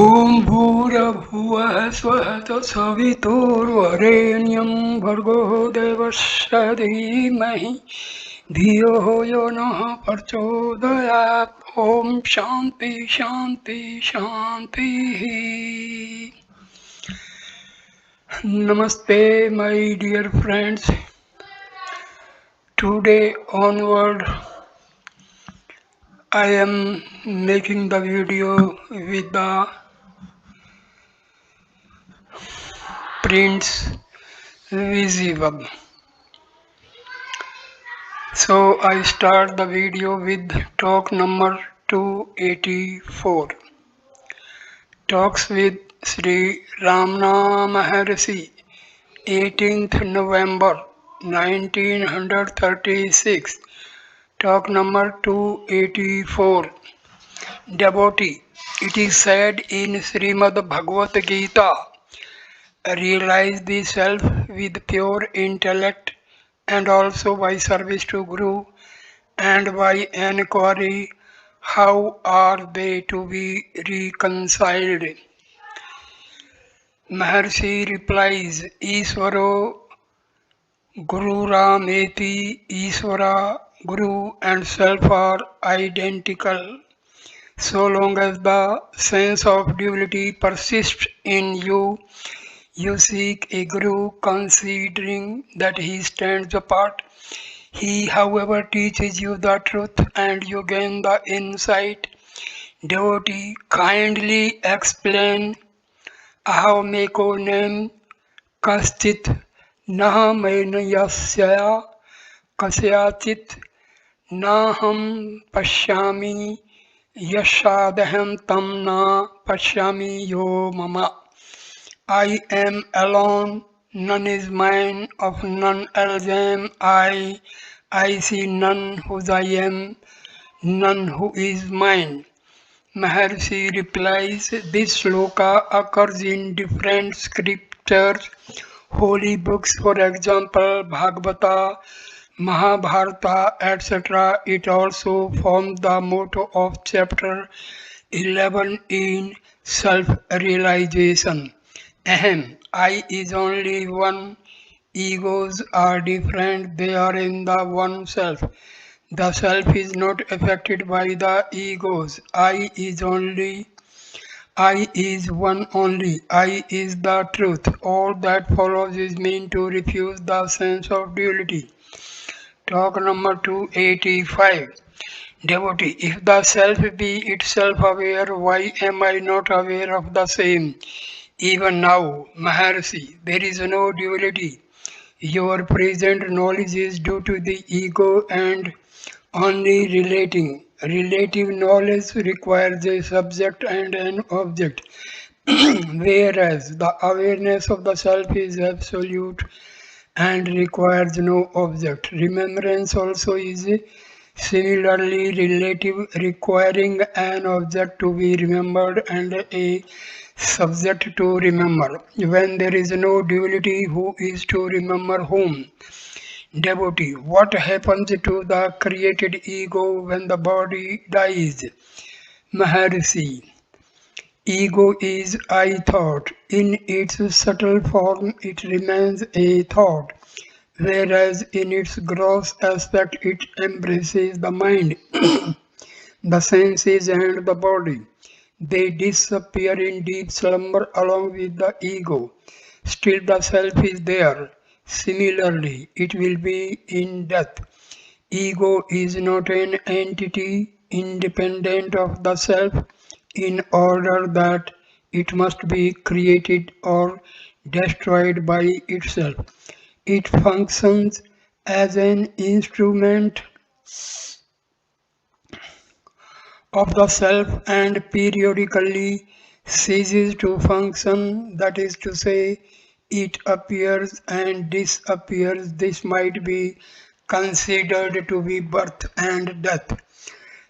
ॐ भूर्भुवः स्वः तत्सवितुर्वरेण्यं भर्गो देवस्य धीमहि धियो यो नः प्रचोदयात् ॐ शान्ति शान्ति शान्तिः. Namaste my dear friends. Today onward I am making the video with the prints visible. So I start the video with talk number 284. Talks with Sri Ramana Maharshi, 18th November 1936. Talk number 284. Devotee. It is said in Srimad Bhagavad Gita, realize the self with pure intellect and also by service to Guru and by enquiry how are they to be reconciled. Maharshi replies, Iswaro Guru Rameti, Iswara, Guru and self are identical. So long as the sense of duality persists in you, you seek a Guru considering that he stands apart. He, however, teaches you the truth and you gain the insight. Devotee, kindly explain Ahameko name Kaschit Nahamayasya Kasyachit Naham Pashyami Yashadaham Tam Na Pashyami Yo Mama. I am alone, none is mine, of none else am I. I see none whose I am, none who is mine. Maharshi replies, this shloka occurs in different scriptures, holy books, for example, Bhagavata, Mahabharata, etc. It also forms the motto of chapter 11 in self-realization. Ahem, I is only one, egos are different, they are in the one self. The self is not affected by the egos. I is one only. I is the truth. All that follows is meant to refuse the sense of duality. Talk number 285. Devotee, if the self be itself aware, why am I not aware of the same? Even now, Maharshi, there is no duality. Your present knowledge is due to the ego and only relating. Relative knowledge requires a subject and an object, whereas the awareness of the self is absolute and requires no object. Remembrance also is similarly relative, requiring an object to be remembered and a subject to remember. When there is no duality, who is to remember whom? Devotee, what happens to the created ego when the body dies? Maharshi, ego is I thought. In its subtle form, it remains a thought, whereas in its gross aspect, it embraces the mind, the senses, and the body. They disappear in deep slumber along with the ego. Still, the self is there. Similarly, it will be in death. Ego is not an entity independent of the self in order that it must be created or destroyed by itself. It functions as an instrument of the self and periodically ceases to function, that is to say, it appears and disappears. This might be considered to be birth and death.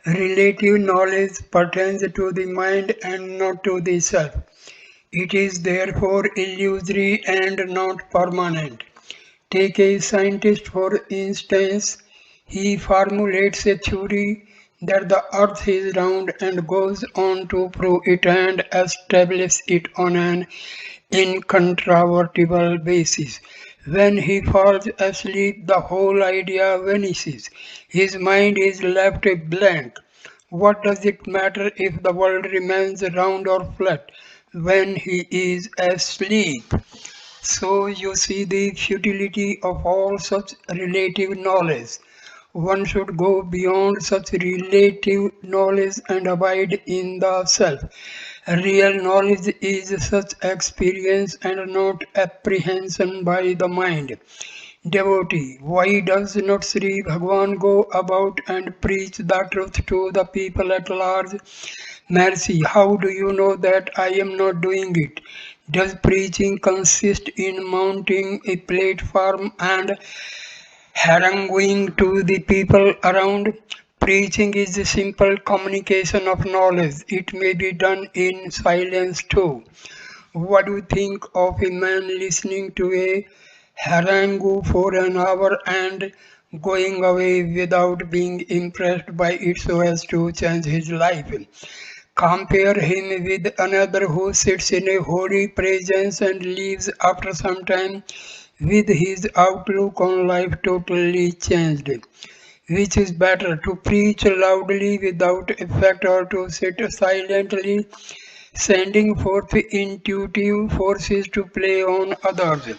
Relative knowledge pertains to the mind and not to the self. It is therefore illusory and not permanent. Take a scientist for instance, he formulates a theory that the earth is round and goes on to prove it and establish it on an incontrovertible basis. When he falls asleep, the whole idea vanishes. His mind is left blank. What does it matter if the world remains round or flat when he is asleep? So you see the futility of all such relative knowledge. One should go beyond such relative knowledge and abide in the self. Real knowledge is such experience and not apprehension by the mind. Devotee, why does not Sri Bhagwan go about and preach the truth to the people at large? Mercy, how do you know that I am not doing it? Does preaching consist in mounting a platform and haranguing to the people around? Preaching is a simple communication of knowledge. It may be done in silence too. What do you think of a man listening to a harangue for an hour and going away without being impressed by it so as to change his life? Compare him with another who sits in a holy presence and leaves after some time with his outlook on life totally changed. Which is better, to preach loudly without effect or to sit silently, sending forth intuitive forces to play on others?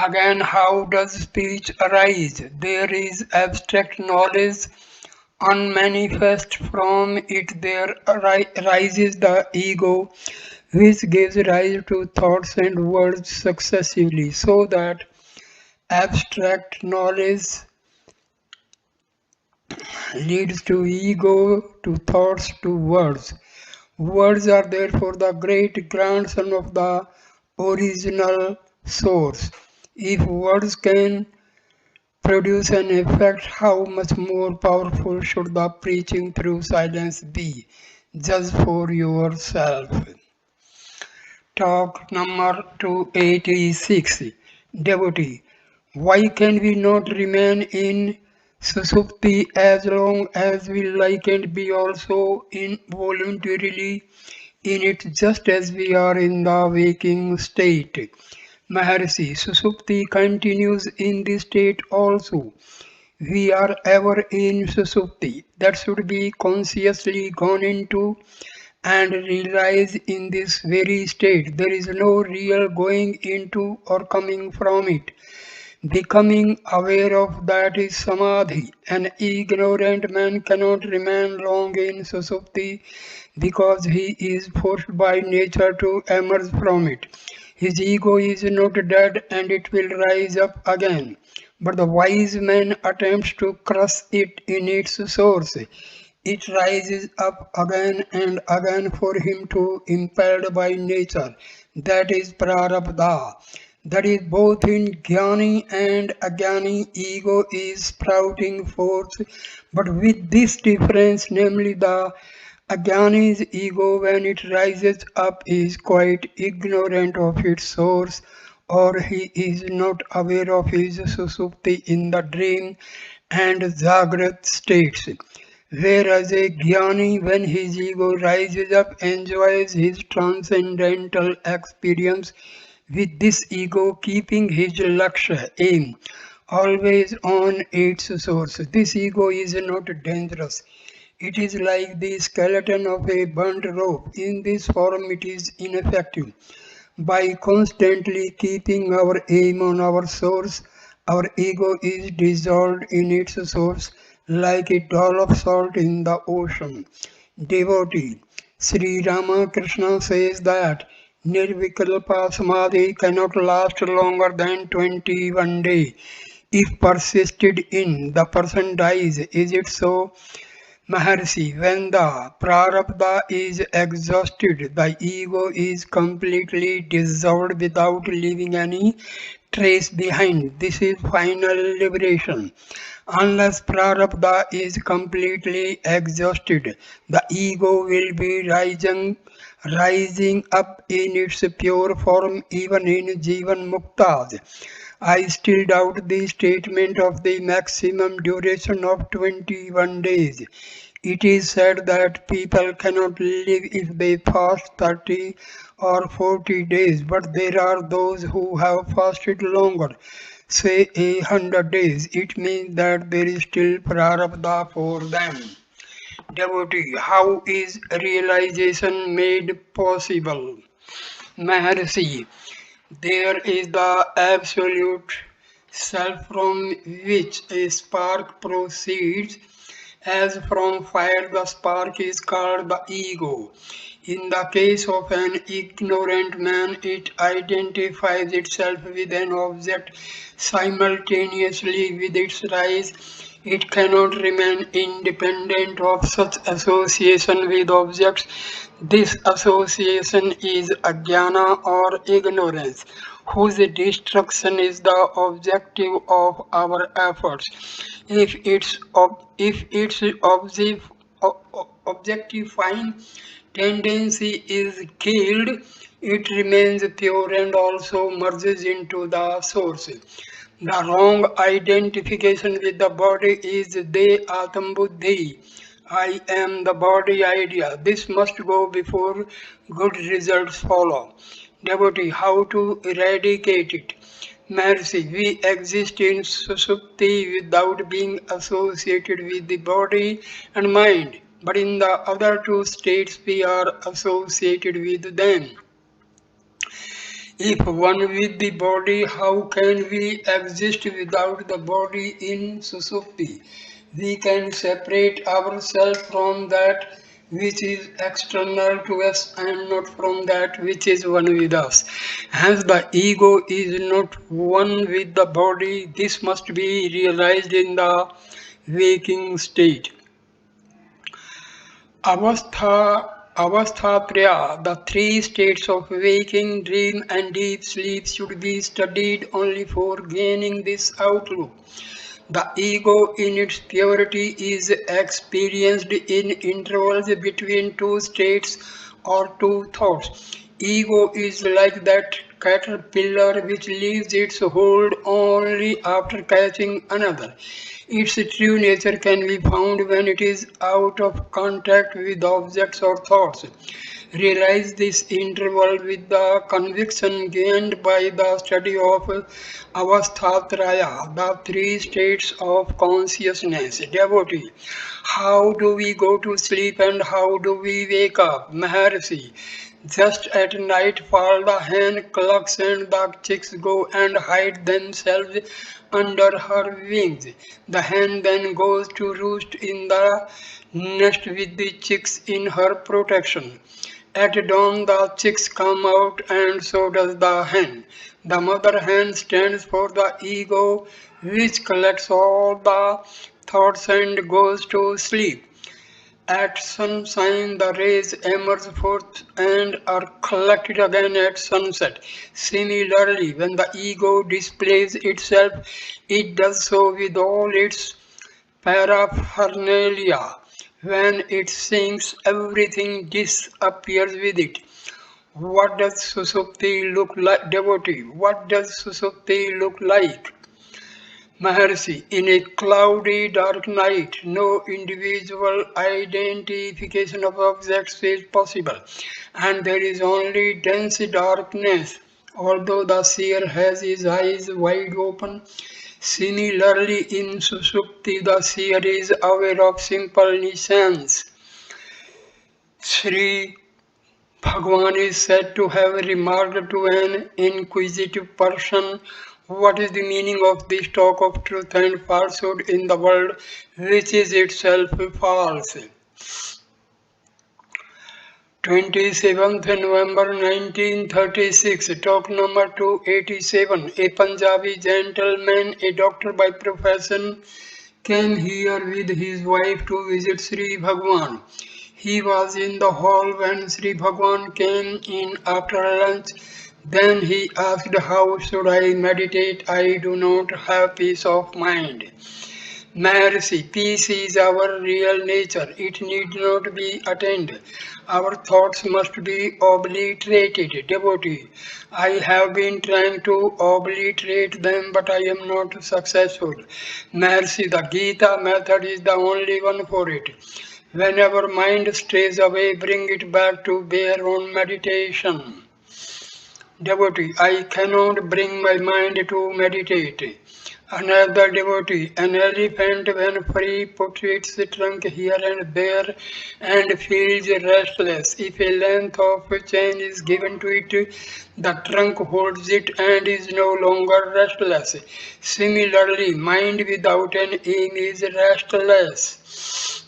Again, how does speech arise? There is abstract knowledge unmanifest. From it there rises the ego, which gives rise to thoughts and words successively, so that abstract knowledge leads to ego, to thoughts, to words. Words are therefore the great grandson of the original source. If words can produce an effect, how much more powerful should the preaching through silence be? Judge for yourself. Talk number 286. Devotee, why can we not remain in Susupti as long as we like and be also involuntarily in it just as we are in the waking state? Maharshi, Susupti continues in this state also. We are ever in Susupti. That should be consciously gone into and realize in this very state. There is no real going into or coming from it. Becoming aware of that is samadhi. An ignorant man cannot remain long in susupti because he is forced by nature to emerge from it. His ego is not dead and it will rise up again. But the wise man attempts to crush it in its source. It rises up again and again for him to impelled by nature. That is prarabdha. That is both in jnani and ajnani ego is sprouting forth, but with this difference, namely the ajnani's ego when it rises up is quite ignorant of its source, or he is not aware of his susupti in the dream and jagrat states. Whereas a jnani, when his ego rises up, enjoys his transcendental experience with this ego keeping his laksha aim always on its source. This ego is not dangerous. It is like the skeleton of a burnt rope. In this form, it is ineffective. By constantly keeping our aim on our source, our ego is dissolved in its source like a doll of salt in the ocean. Devotee, Sri Ramakrishna says that Nirvikalpa Samadhi cannot last longer than 21 days. If persisted in, the person dies. Is it so? Maharshi, when the prarabdha is exhausted, the ego is completely dissolved without leaving any trace behind. This is final liberation. Unless prarabdha is completely exhausted, the ego will be rising up in its pure form even in Jivan Muktas. I still doubt the statement of the maximum duration of 21 days. It is said that people cannot live if they fast 30 or 40 days, but there are those who have fasted longer, say 100 days. It means that there is still prarabdha for them. Devotee, how is realization made possible? Maharshi, there is the absolute self from which a spark proceeds. As from fire, the spark is called the ego. In the case of an ignorant man, it identifies itself with an object simultaneously with its rise. It cannot remain independent of such association with objects. This association is ajnana or ignorance, whose destruction is the objective of our efforts. If its objectifying tendency is killed, it remains pure and also merges into the source. The wrong identification with the body is de atam buddhi. I am the body idea. This must go before good results follow. Devotee, how to eradicate it? Mercy, we exist in susupti without being associated with the body and mind, but in the other two states we are associated with them. If one with the body, how can we exist without the body in Susupti? We can separate ourselves from that which is external to us and not from that which is one with us. Hence, the ego is not one with the body. This must be realized in the waking state. Avasthatraya, the three states of waking, dream, and deep sleep should be studied only for gaining this outlook. The ego in its purity is experienced in intervals between two states or two thoughts. Ego is like that caterpillar which leaves its hold only after catching another. Its true nature can be found when it is out of contact with objects or thoughts. Realize this interval with the conviction gained by the study of Avasthatraya, the three states of consciousness. Devotee, how do we go to sleep and how do we wake up? Maharshi, just at nightfall the hen clucks and the chicks go and hide themselves under her wings. The hen then goes to roost in the nest with the chicks in her protection. At dawn the chicks come out and so does the hen. The mother hen stands for the ego which collects all the thoughts and goes to sleep. At sunshine the rays emerge forth and are collected again at sunset. Similarly, when the ego displays itself, it does so with all its paraphernalia. When it sinks, everything disappears with it. What does Susupti look like, devotee? What does Susupti look like? Maharshi, in a cloudy dark night, no individual identification of objects is possible, and there is only dense darkness. Although the seer has his eyes wide open, similarly in Susupti the seer is aware of simple nescience. Sri Bhagavan is said to have remarked to an inquisitive person, what is the meaning of this talk of truth and falsehood in the world, which is itself false? 27th November 1936, talk number 287. A Punjabi gentleman, a doctor by profession, came here with his wife to visit Sri Bhagwan. He was in the hall when Sri Bhagwan came in after lunch. Then he asked, how should I meditate? I do not have peace of mind. Mercy, peace is our real nature. It need not be attained. Our thoughts must be obliterated. Devotee, I have been trying to obliterate them, but I am not successful. Mercy, the Gita method is the only one for it. Whenever mind strays away, bring it back to bear on meditation. Devotee, I cannot bring my mind to meditate. Another devotee, an elephant when free puts its trunk here and there and feels restless. If a length of chain is given to it, the trunk holds it and is no longer restless. Similarly, mind without an aim is restless.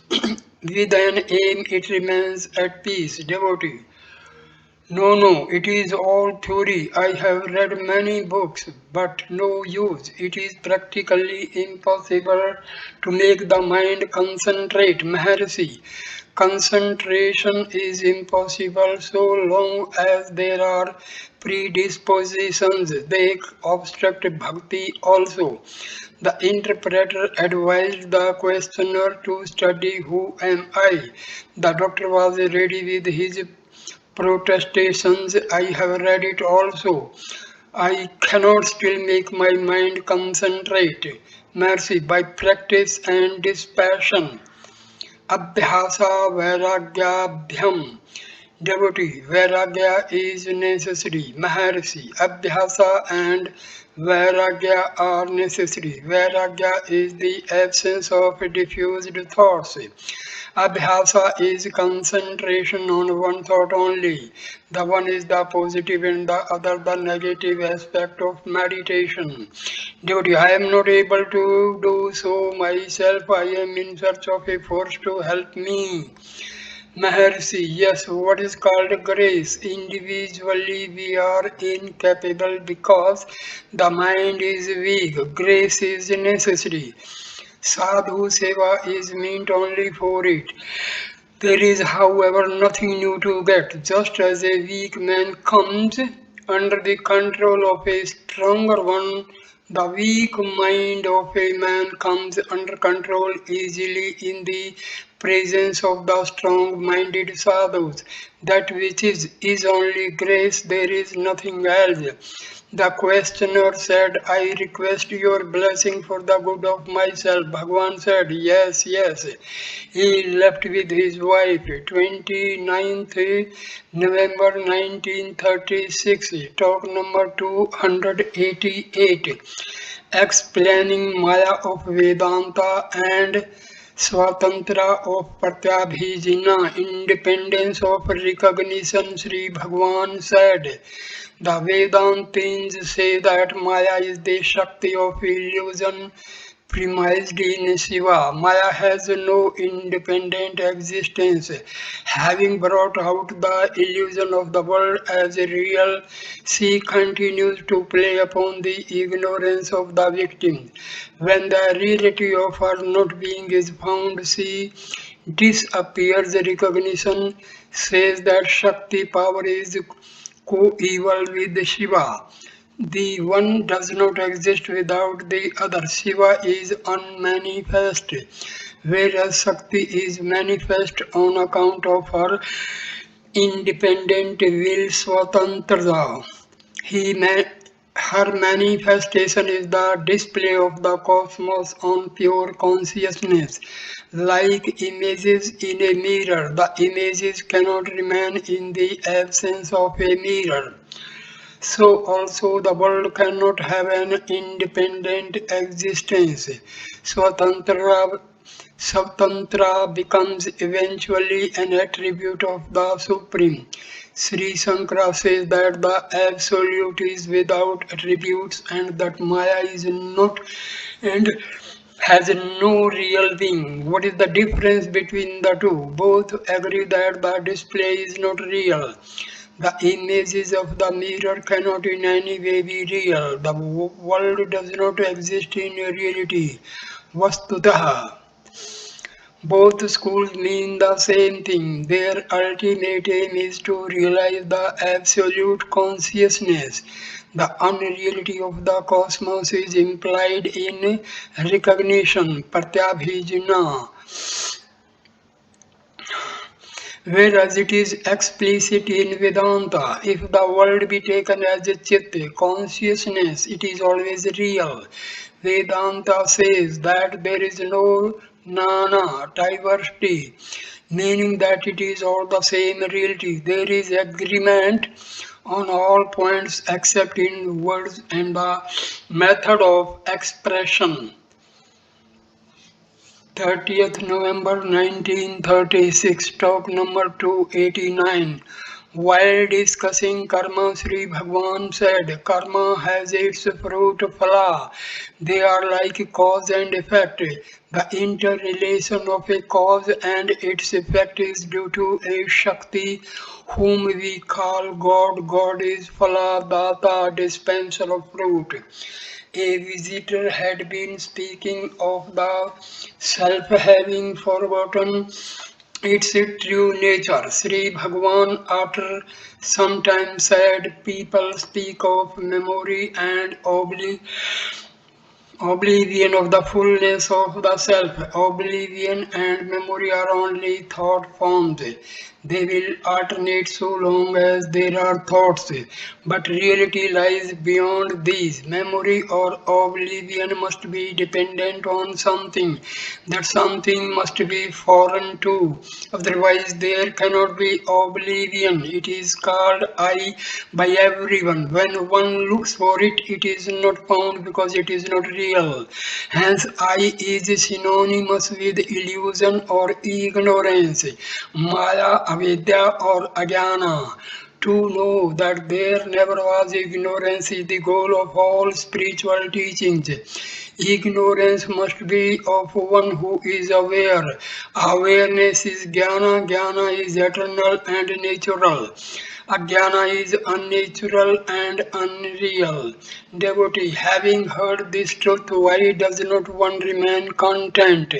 With an aim, it remains at peace. Devotee. No, no, it is all theory. I have read many books, but no use. It is practically impossible to make the mind concentrate. Maharshi, concentration is impossible so long as there are predispositions. They obstruct bhakti also. The interpreter advised the questioner to study who am I. The doctor was ready with his protestations. I have read it also. I cannot still make my mind concentrate. Mercy by practice and dispassion. Abhyasa Vairagyabhyam. Devotee, Vairagya is necessary. Maharshi, Abhyasa and Vairagya are necessary. Vairagya is the absence of diffused thoughts. Abhyasa is concentration on one thought only. The one is the positive and the other the negative aspect of meditation. Devotee, I am not able to do so myself. I am in search of a force to help me. Maharshi, yes, what is called grace? Individually, we are incapable because the mind is weak. Grace is necessary. Sadhu Seva is meant only for it. There is, however, nothing new to get. Just as a weak man comes under the control of a stronger one, the weak mind of a man comes under control easily in the presence of the strong-minded sadhus. That which is only grace, there is nothing else. The questioner said, I request your blessing for the good of myself. Bhagavan said, yes, yes. He left with his wife 29th November 1936. Talk number 288. Explaining Maya of Vedanta and Swatantra of Pratyabhijna, independence of recognition, Sri Bhagavan said. The Vedantins say that Maya is the Shakti of illusion premised in Shiva. Maya has no independent existence. Having brought out the illusion of the world as real, she continues to play upon the ignorance of the victim. When the reality of her not being is found, she disappears. Recognition says that Shakti power is co-equal with Shiva. The one does not exist without the other. Shiva is unmanifest, whereas Shakti is manifest on account of her independent will, Swatantrata. Her manifestation is the display of the cosmos on pure consciousness. Like images in a mirror, the images cannot remain in the absence of a mirror. So also the world cannot have an independent existence. Swatantra, Swatantra becomes eventually an attribute of the Supreme. Sri Shankara says that the Absolute is without attributes and that Maya is not and has no real being. What is the difference between the two? Both agree that the display is not real. The images of the mirror cannot in any way be real. The world does not exist in reality. Vastutaha. Both schools mean the same thing. Their ultimate aim is to realize the absolute consciousness. The unreality of the cosmos is implied in recognition, pratyabhijna, whereas it is explicit in Vedanta. If the world be taken as a chit, consciousness, it is always real. Vedanta says that there is no nana, diversity. meaning that it is all the same reality. There is agreement on all points except in words and the method of expression. 30th November 1936, talk number 289. While discussing karma, Sri Bhagwan said, karma has its fruit phala. They are like cause and effect. The interrelation of a cause and its effect is due to a Shakti whom we call God. God is phala, data, dispenser of fruit. A visitor had been speaking of the self having forgotten its true nature. Sri Bhagwan after some time said, people speak of memory and oblivion of the fullness of the self. Oblivion and memory are only thought forms. They will alternate so long as there are thoughts. But reality lies beyond these. Memory or oblivion must be dependent on something. That something must be foreign too. Otherwise, there cannot be oblivion. It is called I by everyone. When one looks for it, it is not found because it is not real. Hence, I is synonymous with illusion or ignorance, maya, avidya, or ajnana. To know that there never was ignorance is the goal of all spiritual teachings. Ignorance must be of one who is aware. Awareness is jnana, jnana is eternal and natural. Ajnana is unnatural and unreal. Devotee, having heard this truth, why does not one remain content?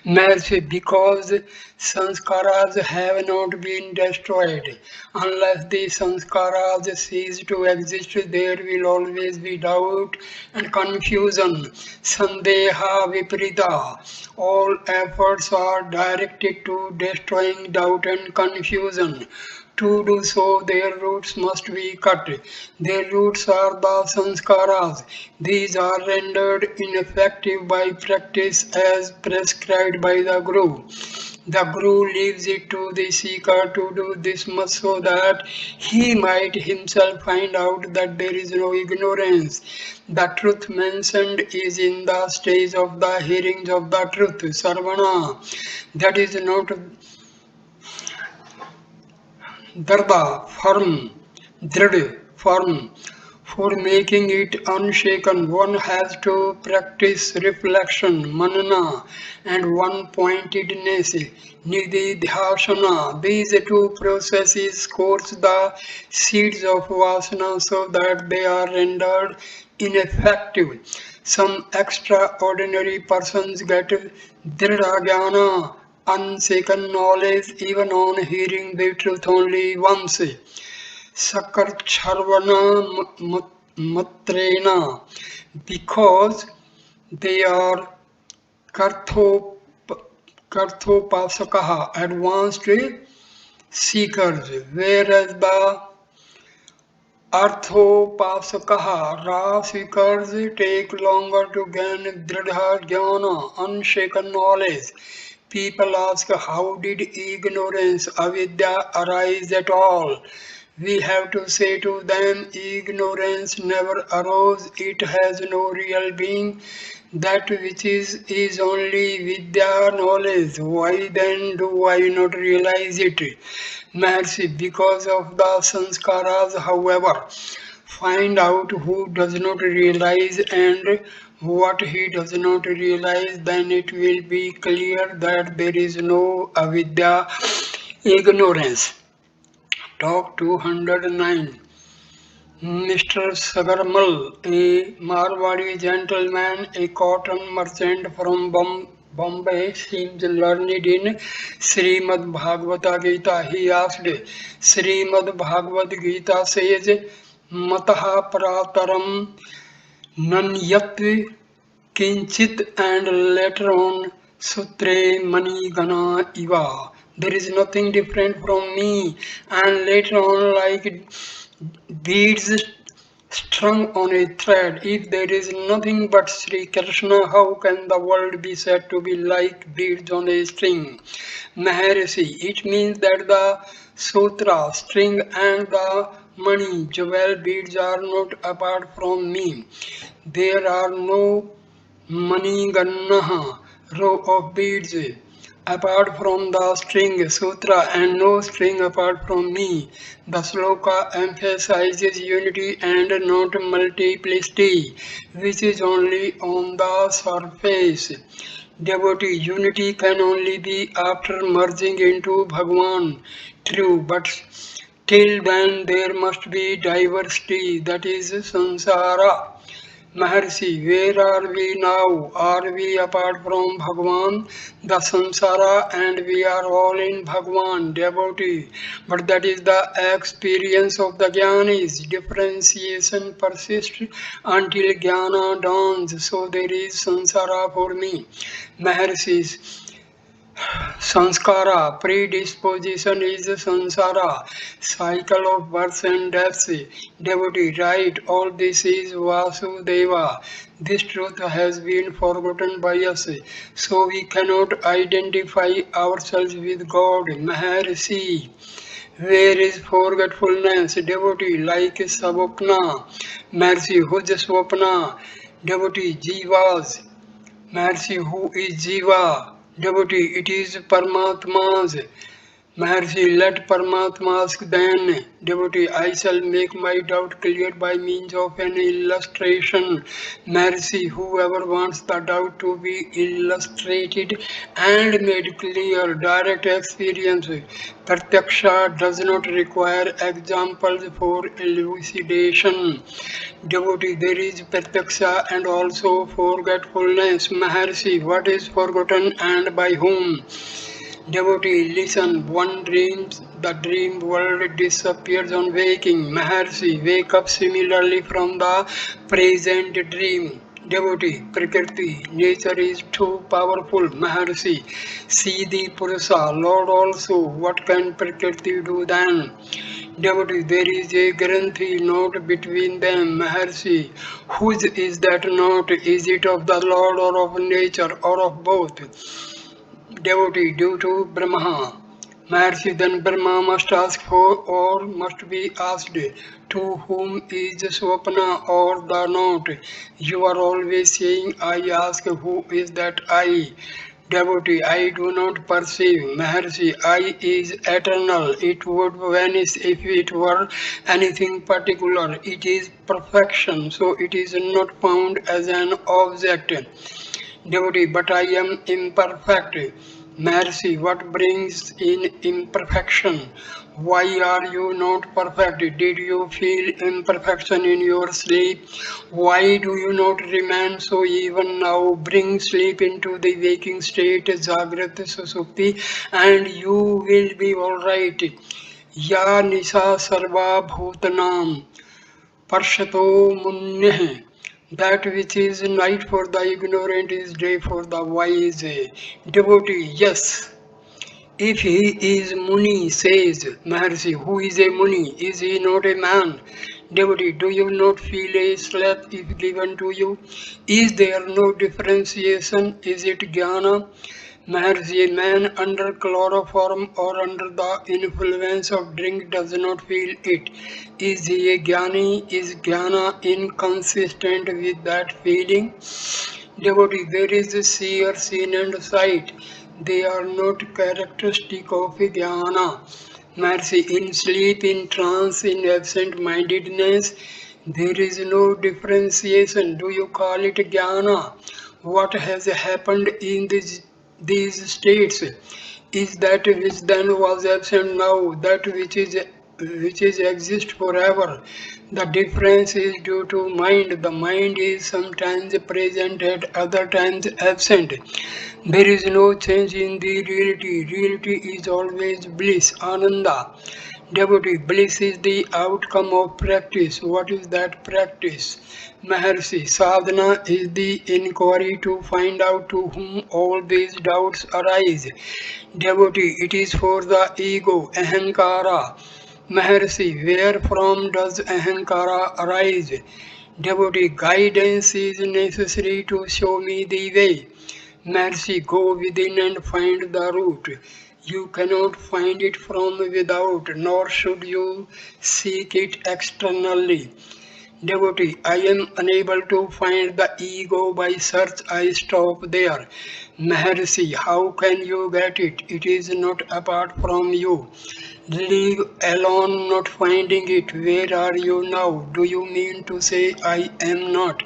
Mercy, because sanskaras have not been destroyed. Unless the sanskaras cease to exist, there will always be doubt and confusion. Sandeha viprita. All efforts are directed to destroying doubt and confusion. To do so, their roots must be cut. Their roots are the sanskaras. These are rendered ineffective by practice as prescribed by the Guru. The Guru leaves it to the seeker to do this much so that he might himself find out that there is no ignorance. The truth mentioned is in the stage of the hearings of the truth, Sarvana. That is not Darda, firm, Drid, firm. For making it unshaken, one has to practice reflection, manana, and one pointedness, nididhyasana. These two processes course the seeds of vasana so that they are rendered ineffective. Some extraordinary persons get dridagana, unshaken knowledge even on hearing the truth only once. Sakarcharvana matrena, because they are karthop, karthopasakaha, advanced seekers, whereas the arthopasakaha, raw seekers take longer to gain dridha jnana, unshaken knowledge. People ask, how did ignorance, avidya arise at all? We have to say to them, ignorance never arose, it has no real being. That which is only vidya knowledge. Why then do I not realize it? Mercy, because of the sanskaras, however. Find out who does not realize and what he does not realize, then it will be clear that there is no avidya, ignorance. Talk 209. Mr. Sagarmal, a Marwadi gentleman, a cotton merchant from Bombay, seems learned in Srimad Bhagavata Gita. He asked, Srimad Bhagavad Gita says, Mataha Prataram Nanyat Kinchit, and later on Sutre Mani Gana Iva. There is nothing different from me, and later on, like beads strung on a thread. If there is nothing but Sri Krishna, how can the world be said to be like beads on a string? Maharshi, it means that the sutra, string and the money, jewel beads are not apart from me. There are no Manigannaha, row of beads, apart from the string sutra and no string apart from me. The sloka emphasizes unity and not multiplicity, which is only on the surface. Devotee unity can only be after merging into Bhagwan. True, but till then there must be diversity, that is samsara. Maharshi, where are we now? Are we apart from Bhagwan, the samsara, and we are all in Bhagwan, devotee? But that is the experience of the jnanis. Differentiation persists until jnana dawns. So there is samsara for me. Maharshis, Sanskara, predisposition is samsara, cycle of births and deaths. Devotee, right, all this is Vasudeva. This truth has been forgotten by us, so we cannot identify ourselves with God. Maharshi, where is forgetfulness? Devotee, like Savapna. Mercy, who's Swapna? Devotee, Jivas. Maharshi, who is Jiva? Devotee, it is Paramatma's. Maharshi, let Paramatma ask then. Devotee, I shall make my doubt clear by means of an illustration. Maharshi, whoever wants the doubt to be illustrated and made clear, direct experience. Pratyaksha does not require examples for elucidation. Devotee, there is pratyaksha and also forgetfulness. Maharshi, what is forgotten and by whom? Devotee, listen, one dreams, the dream world disappears on waking. Maharshi, wake up similarly from the present dream. Devotee, Prakriti, nature is too powerful. Maharshi, see the Purusha, Lord also. What can Prakriti do then? Devotee, there is a Granthi note between them. Maharshi, whose is that note? Is it of the Lord or of nature or of both? Devotee, due to Brahma. Maharshi, then Brahma must ask for or must be asked, to whom is Swapna or the note? You are always saying, I ask, who is that I? Devotee, I do not perceive. Maharshi, I is eternal. It would vanish if it were anything particular. It is perfection, so it is not found as an object. Devotee, but I am imperfect. Mercy, what brings in imperfection? Why are you not perfect? Did you feel imperfection in your sleep? Why do you not remain so even now? Bring sleep into the waking state, Jagrata Susupti, and you will be alright. Ya Nisa Sarva Bhutanam. Parshato Munyeh. That which is night for the ignorant is day for the wise. Devotee, yes. If he is Muni, says Maharshi, who is a Muni? Is he not a man? Devotee, do you not feel a slap if given to you? Is there no differentiation? Is it jnana? Maharshi, a man under chloroform or under the influence of drink does not feel it. Is he a jnani? Is jnana inconsistent with that feeling? Devotee, there is a seer, seen and sight. They are not characteristic of jnana. Mercy, in sleep, in trance, in absent mindedness, there is no differentiation. Do you call it jnana? What has happened in these states is that which then was absent now, that which is exist forever. The difference is due to mind. The mind is sometimes present at other times absent. There is no change in the reality. Reality is always bliss, ananda. Devotee, bliss is the outcome of practice. What is that practice? Maharshi, sadhana is the inquiry to find out to whom all these doubts arise. Devotee, it is for the ego, ahankara. Maharshi, where from does Ahankara arise? Devotee, guidance is necessary to show me the way. Mercy, go within and find the root. You cannot find it from without, nor should you seek it externally. Devotee, I am unable to find the ego by search, I stop there. Maharshi, how can you get it? It is not apart from you. Leave alone not finding it. Where are you now? Do you mean to say I am not?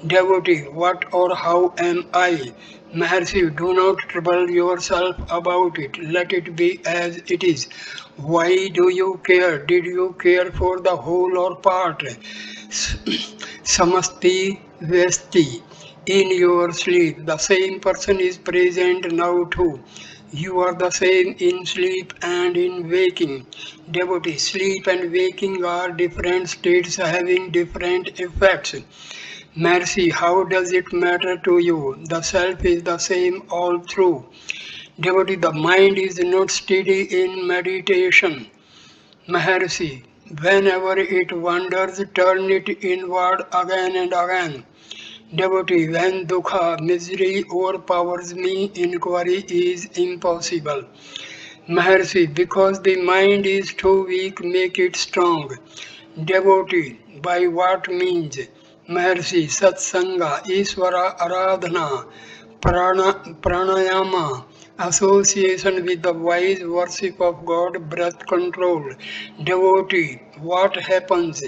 Devotee, what or how am I? Maharshi, do not trouble yourself about it. Let it be as it is. Why do you care? Did you care for the whole or part? Samasti Vesti. In your sleep, the same person is present now too. You are the same in sleep and in waking. Devotee, sleep and waking are different states having different effects. Mercy, how does it matter to you? The self is the same all through. Devotee, the mind is not steady in meditation. Maharshi, whenever it wanders, turn it inward again and again. Devotee, when dukkha, misery overpowers me, inquiry is impossible. Maharshi, because the mind is too weak, make it strong. Devotee, by what means? Maharshi, Satsanga, Iswara Aradhana, Pranayama, association with the wise worship of God, breath control. Devotee, what happens?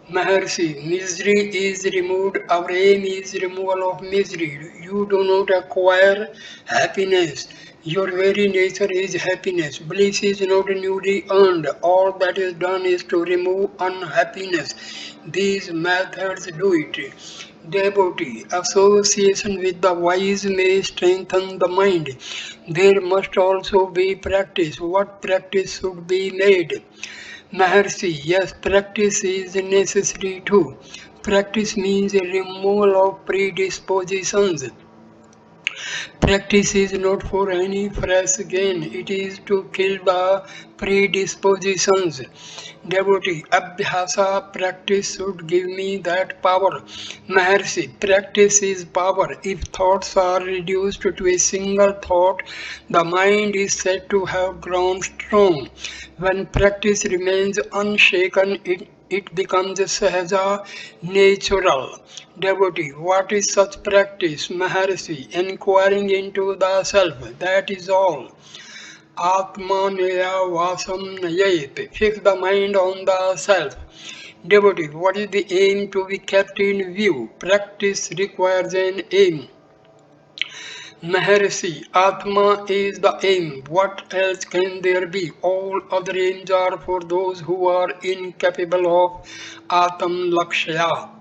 Maharshi, misery is removed, our aim is removal of misery. You do not acquire happiness. Your very nature is happiness. Bliss is not newly earned. All that is done is to remove unhappiness. These methods do it. Devotee, association with the wise may strengthen the mind. There must also be practice. What practice should be made? Maharshi, yes, practice is necessary too. Practice means a removal of predispositions. Practice is not for any fresh gain, it is to kill the predispositions. Devotee, Abhyasa, practice should give me that power. Maharshi, practice is power. If thoughts are reduced to a single thought, the mind is said to have grown strong. When practice remains unshaken, it becomes sahaja, natural. Devotee, what is such practice? Maharshi, inquiring into the self, that is all. Atmanaya vasam nayet, fix the mind on the self. Devotee, what is the aim to be kept in view? Practice requires an aim. Maharshi, Atma is the aim. What else can there be? All other aims are for those who are incapable of Atam Lakshya.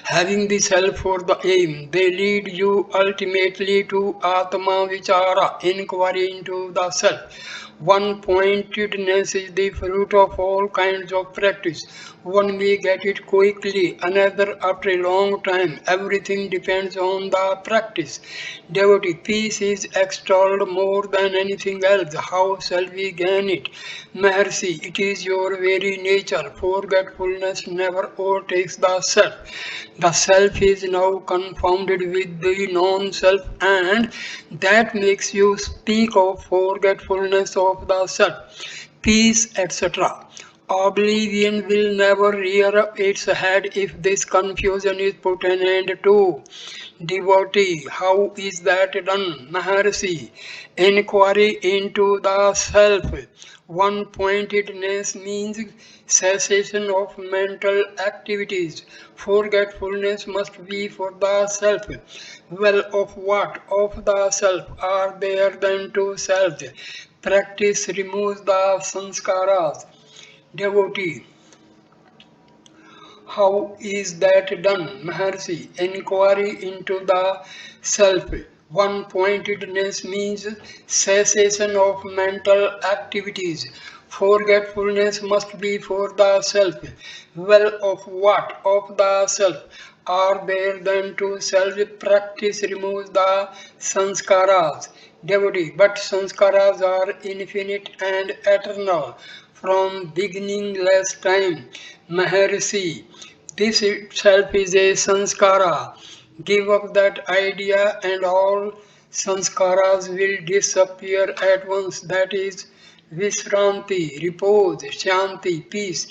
Having the self for the aim, they lead you ultimately to Atma Vichara, inquiry into the self. One pointedness is the fruit of all kinds of practice. One may get it quickly, another after a long time. Everything depends on the practice. Devotee, peace is extolled more than anything else. How shall we gain it? Maharshi, it is your very nature. Forgetfulness never overtakes the self. The self is now confounded with the non-self, and that makes you speak of forgetfulness of the self, peace, etc. Oblivion will never rear up its head if this confusion is put an end to. Devotee, how is that done? Maharshi, inquiry into the self. One pointedness means cessation of mental activities. Forgetfulness must be for the self. Well, of what? Of the self. Are there then two selves? Practice removes the sanskaras. Devotee, how is that done? Maharshi, inquiry into the self. One pointedness means cessation of mental activities. Forgetfulness must be for the self. Well, of what? Of the self. Are there then two self? Practice removes the sanskaras. Devotee, but sanskaras are infinite and eternal. from beginningless time. Maharshi, this itself is a sanskara. Give up that idea and all sanskaras will disappear at once. That is Visranti, repose, Shanti, peace.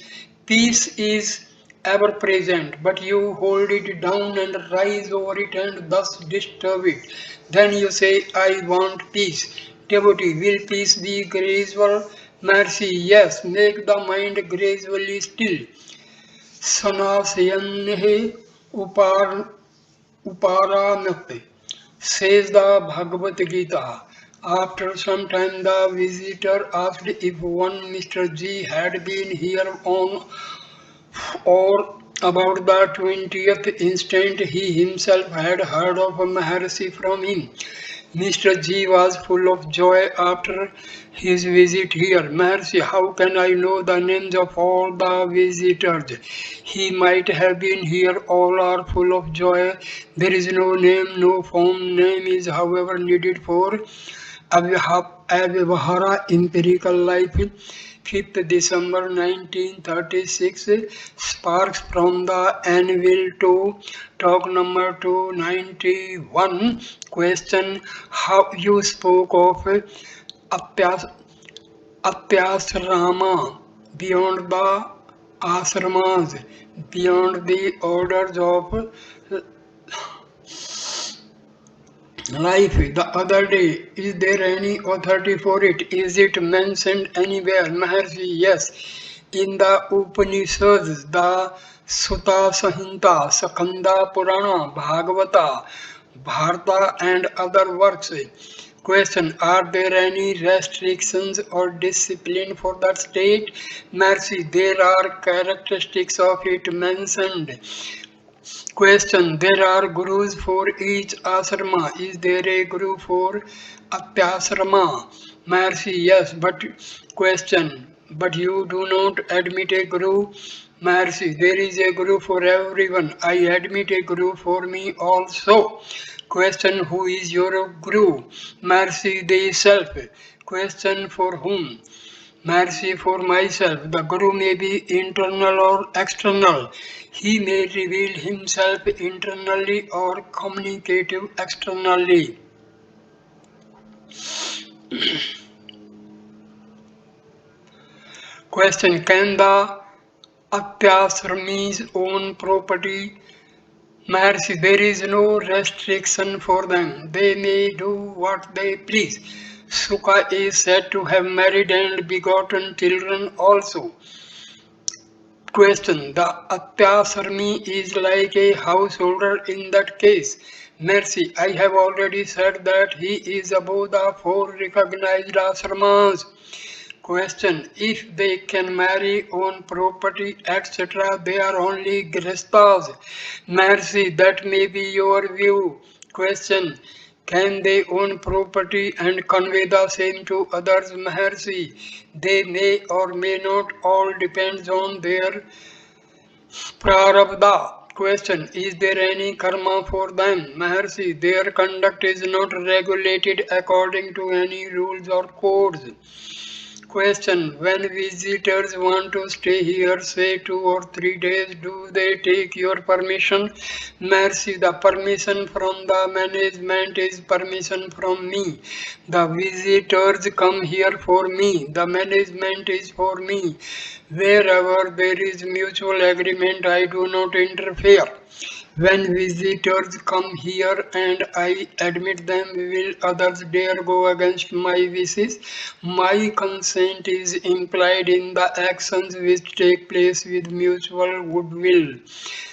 Peace is ever present, but you hold it down and rise over it and thus disturb it. Then you say, I want peace. Devotee, will peace be graceful? Mercy, yes, make the mind gracefully still. Sanasayanhe upar Uparamukti, says the Bhagavad Gita. After some time, the visitor asked if one Mr. G had been here on or about the 20th instant he himself had heard of Maharshi from him. Mr. G was full of joy after his visit here. Maharshi, how can I know the names of all the visitors? He might have been here, all are full of joy. There is no name, no form. Name is, however, needed for Avyavahara empirical life. 5th December 1936, sparks from the anvil to talk number 291. Question, how you spoke of Apyas, Apyasrama beyond the asramas, beyond the orders of life the other day. Is there any authority for it? Is it mentioned anywhere? Maharshi, yes. In the Upanishads, the Sutta Sahinta, Sakanda Purana, Bhagavata, Bharata and other works. Question, are there any restrictions or discipline for that state? Mercy, there are characteristics of it mentioned. Question, there are gurus for each asrama. Is there a guru for apyasrama? Maharshi, yes, but question, but you do not admit a guru? Maharshi, there is a guru for everyone. I admit a guru for me also. Question, who is your guru? Maharshi, the self. Question, for whom? Mercy for myself. The Guru may be internal or external. He may reveal himself internally or communicative externally. Question, can the Atyasramis own property? Maharshi, there is no restriction for them. They may do what they please. Sukha is said to have married and begotten children also. Question, the Atyasarmi is like a householder in that case. Mercy, I have already said that he is above the four recognized asramas. Question, if they can marry, own property, etc., they are only gristas. Mercy, that may be your view. Question, can they own property and convey the same to others? Maharshi, they may or may not, all depends on their prarabdha. Question, is there any karma for them? Maharshi, their conduct is not regulated according to any rules or codes. Question, when visitors want to stay here, say 2 or 3 days, do they take your permission? Mercy, the permission from the management is permission from me. The visitors come here for me. The management is for me. Wherever there is mutual agreement, I do not interfere. When visitors come here and I admit them, will others dare go against my wishes? My consent is implied in the actions which take place with mutual goodwill.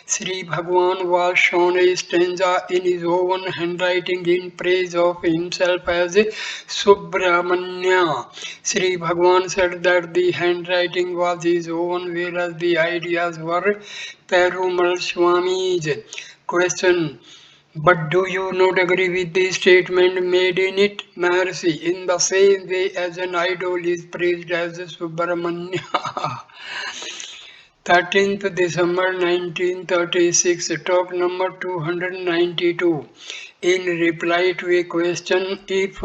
Sri Bhagwan was shown a stanza in his own handwriting in praise of himself as Subramanya. Sri Bhagwan said that the handwriting was his own, whereas the ideas were Perumal Swami's. Question, but do you not agree with the statement made in it? Maharshi, in the same way as an idol is praised as Subramanya. 13th December 1936, talk number 292. In reply to a question, if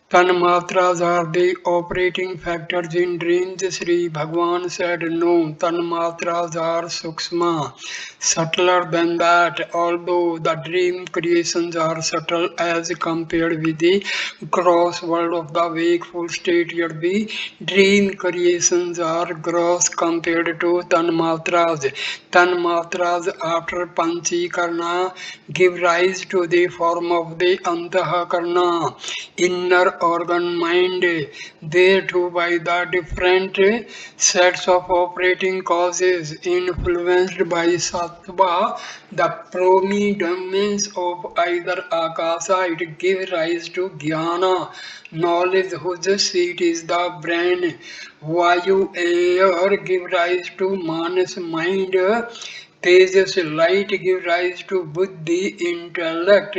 Tanmatras are the operating factors in dreams. Sri Bhagwan said no, Tanmatras are Sukshma, subtler than that. Although the dream creations are subtle as compared with the gross world of the wakeful state, yet the dream creations are gross compared to Tanmatras. Tanmatras after Panchikarna give rise to the form of the Antahakarna, inner organ mind, thereto by the different sets of operating causes influenced by sattva, the predominance of either akasa, it gives rise to jnana, knowledge whose seat is the brain, vayu air give rise to manas mind, tejas light give rise to buddhi intellect,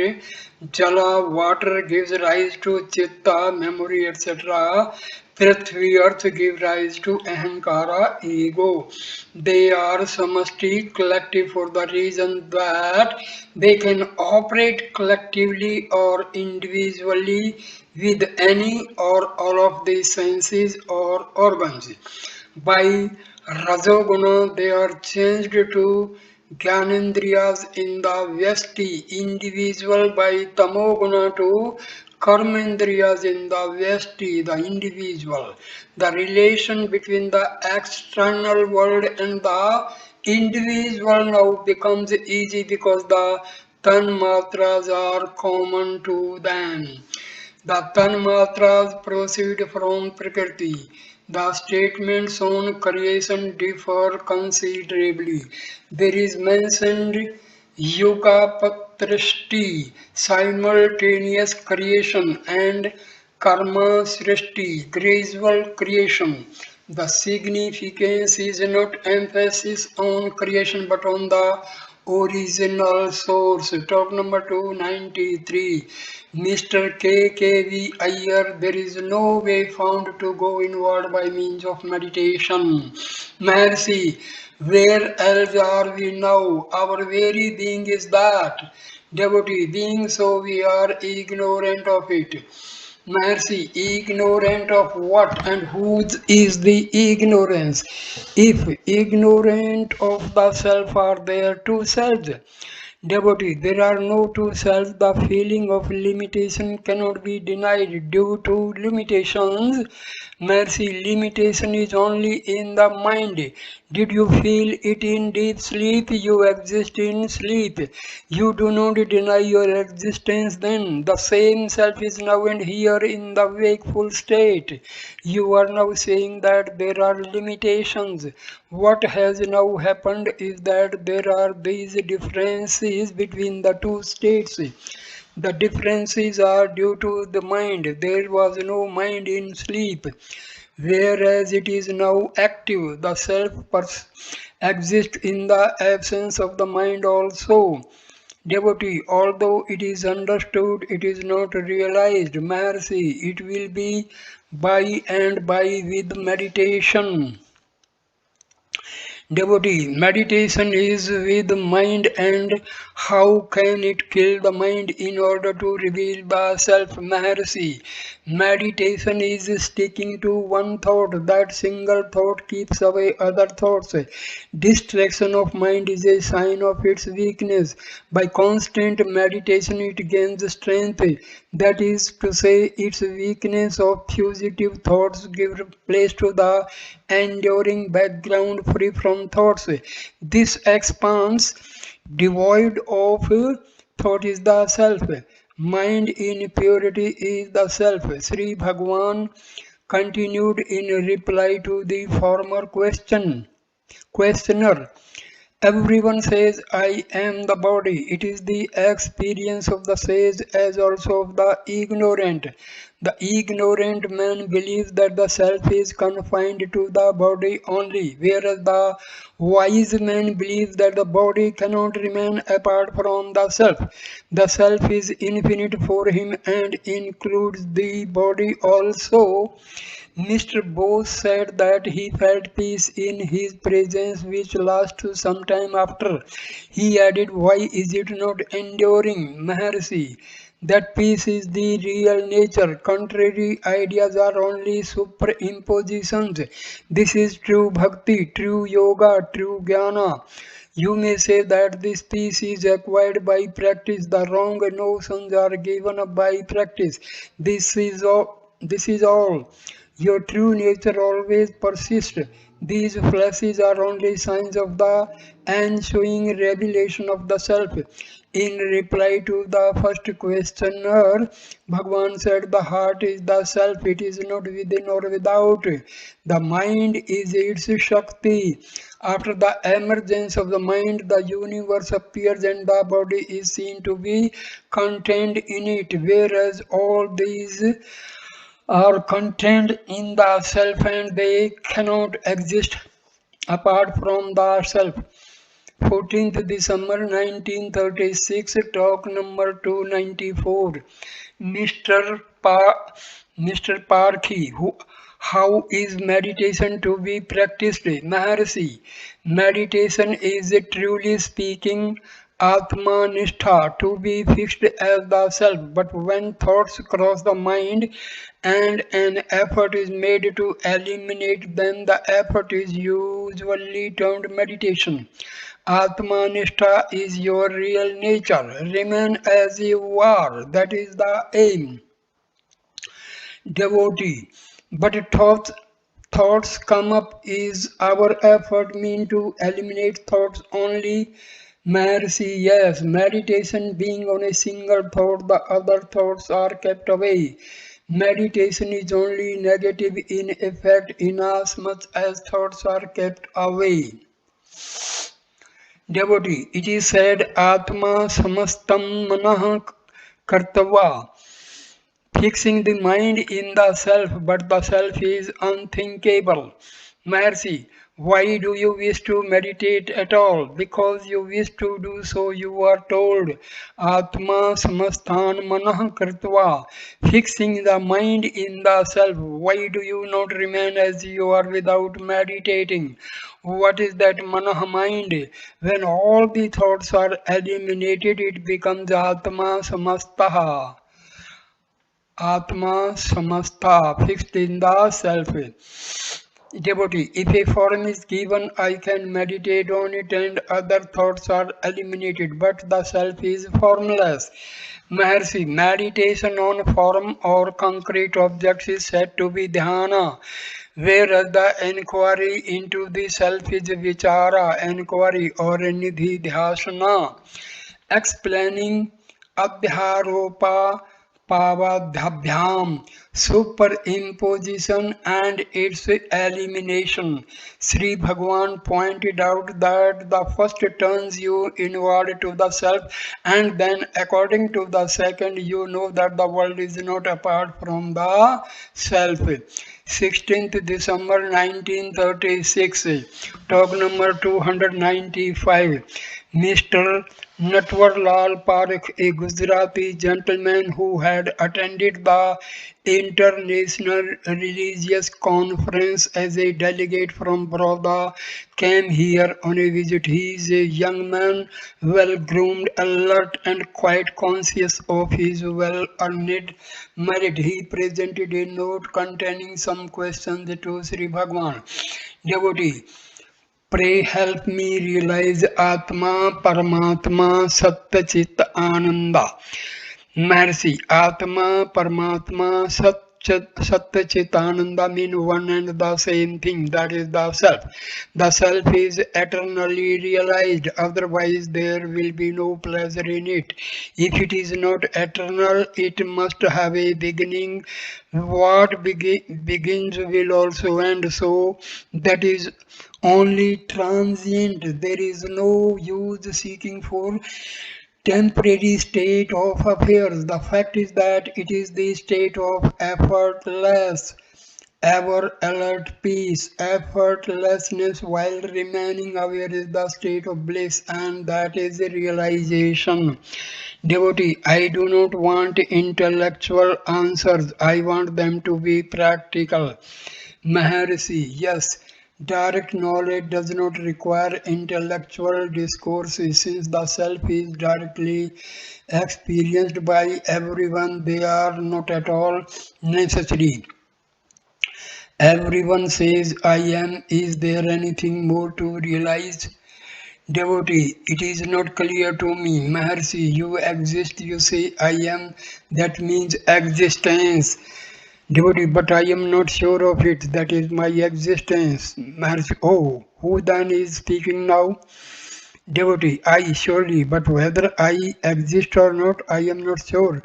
jala water gives rise to chitta memory etc. Prithvi earth give rise to ahankara ego. They are samasti collective for the reason that they can operate collectively or individually with any or all of the senses or organs. By Rajoguna, they are changed to Gyanendriyas in the Vyasti, individual by Tamoguna to Karmendriyas in the Vyasti, the individual. The relation between the external world and the individual now becomes easy because the Tanmatras are common to them. The Tanmatras proceed from Prakriti. The statements on creation differ considerably. There is mentioned Yuga Patrishti, simultaneous creation, and Karma Srishti, gradual creation. The significance is not emphasis on creation but on the original source. Talk number 293. Mr. KKV Iyer, there is no way found to go inward by means of meditation. Mercy, where else are we now? Our very being is that. Devotee, being so we are ignorant of it. Mercy, ignorant of what and whose is the ignorance? If ignorant of the self, are there two selves? Devotee, there are no two selves. The feeling of limitation cannot be denied due to limitations. Mercy, limitation is only in the mind. Did you feel it in deep sleep? You exist in sleep. You do not deny your existence then. The same self is now and here in the wakeful state. You are now saying that there are limitations. What has now happened is that there are these differences between the two states. The differences are due to the mind. There was no mind in sleep, whereas it is now active. The self exists in the absence of the mind also. Devotee, although it is understood, it is not realized. Mercy, it will be by and by with meditation. Devotee, meditation is with mind, and how can it kill the mind in order to reveal the self? Maharshi, meditation is sticking to one thought. That single thought keeps away other thoughts. Distraction of mind is a sign of its weakness. By constant meditation, it gains strength. That is to say, its weakness of fugitive thoughts gives place to the enduring background free from thoughts. This expands, devoid of thought is the self. Mind in purity is the self. Sri Bhagwan continued in reply to the former questioner. Everyone says, I am the body. It is the experience of the sage as also of the ignorant. The ignorant man believes that the self is confined to the body only, whereas the wise man believes that the body cannot remain apart from the self. The self is infinite for him and includes the body also. Mr. Bose said that he felt peace in his presence which lasted some time after. He added, why is it not enduring, Maharshi? That peace is the real nature. Contrary ideas are only superimpositions. This is true bhakti, true yoga, true jnana. You may say that this peace is acquired by practice. The wrong notions are given up by practice. This is all. This is all. Your true nature always persists. These flashes are only signs of the ensuing revelation of the self. In reply to the first questioner, Bhagavan said, the heart is the self, it is not within or without. The mind is its Shakti. After the emergence of the mind, the universe appears and the body is seen to be contained in it, whereas all these are contained in the self and they cannot exist apart from the self. 14th December 1936, talk number 294. Mr. Mr. Parkhi, how is meditation to be practiced? Maharshi, meditation is truly speaking Atma Nishtha, to be fixed as the self, but when thoughts cross the mind and an effort is made to eliminate them, the effort is usually termed meditation. Atmanishta is your real nature. Remain as you are. That is the aim. Devotee. But thoughts come up. Is our effort mean to eliminate thoughts only? Mercy, yes. Meditation being on a single thought, the other thoughts are kept away. Meditation is only negative in effect inasmuch as thoughts are kept away. Devotee, it is said, Atma samastam manah kartava, fixing the mind in the self, but the self is unthinkable. Mercy, why do you wish to meditate at all? Because you wish to do so, you are told. Atma samastan manah kartva, fixing the mind in the self. Why do you not remain as you are without meditating? What is that manah mind? When all the thoughts are eliminated, it becomes Atma samastaha. Atma samastha, fixed in the self. Devotee, if a form is given, I can meditate on it and other thoughts are eliminated, but the self is formless. Maharshi, meditation on form or concrete objects is said to be dhyana, whereas the inquiry into the self is vichara, inquiry or nidhi dhyasana. Explaining Abhyaropa Pavadhabhyam, superimposition and its elimination. Sri Bhagavan pointed out that the first turns you inward to the self, and then according to the second you know that the world is not apart from the self. 16th December 1936, talk number 295. Mr. Natwarlal Parekh, a Gujarati gentleman who had attended the International Religious Conference as a delegate from Baroda, came here on a visit. He is a young man, well groomed, alert, and quite conscious of his well earned merit. He presented a note containing some questions to Sri Bhagwan. Devotee, pray help me realize Atma, Paramatma, Satya Chit Ananda. Mercy, Atma, Paramatma, Satya Chitananda mean one and the same thing, that is the self. The self is eternally realized, otherwise there will be no pleasure in it. If it is not eternal, it must have a beginning. What begins will also end, so that is only transient. There is no use seeking for temporary state of affairs. The fact is that it is the state of effortless, ever alert peace. Effortlessness while remaining aware is the state of bliss, and that is a realization. Devotee, I do not want intellectual answers. I want them to be practical. Maharshi, yes, Direct knowledge does not require intellectual discourse since the self is directly experienced by everyone. They are not at all necessary. Everyone says I am. Is there anything more to realize? Devotee, it is not clear to me. Maharshi, you exist, you say I am. That means existence. Devotee, but I am not sure of it. That is my existence. Maharshi, oh, who then is speaking now? Devotee, I surely, but whether I exist or not, I am not sure.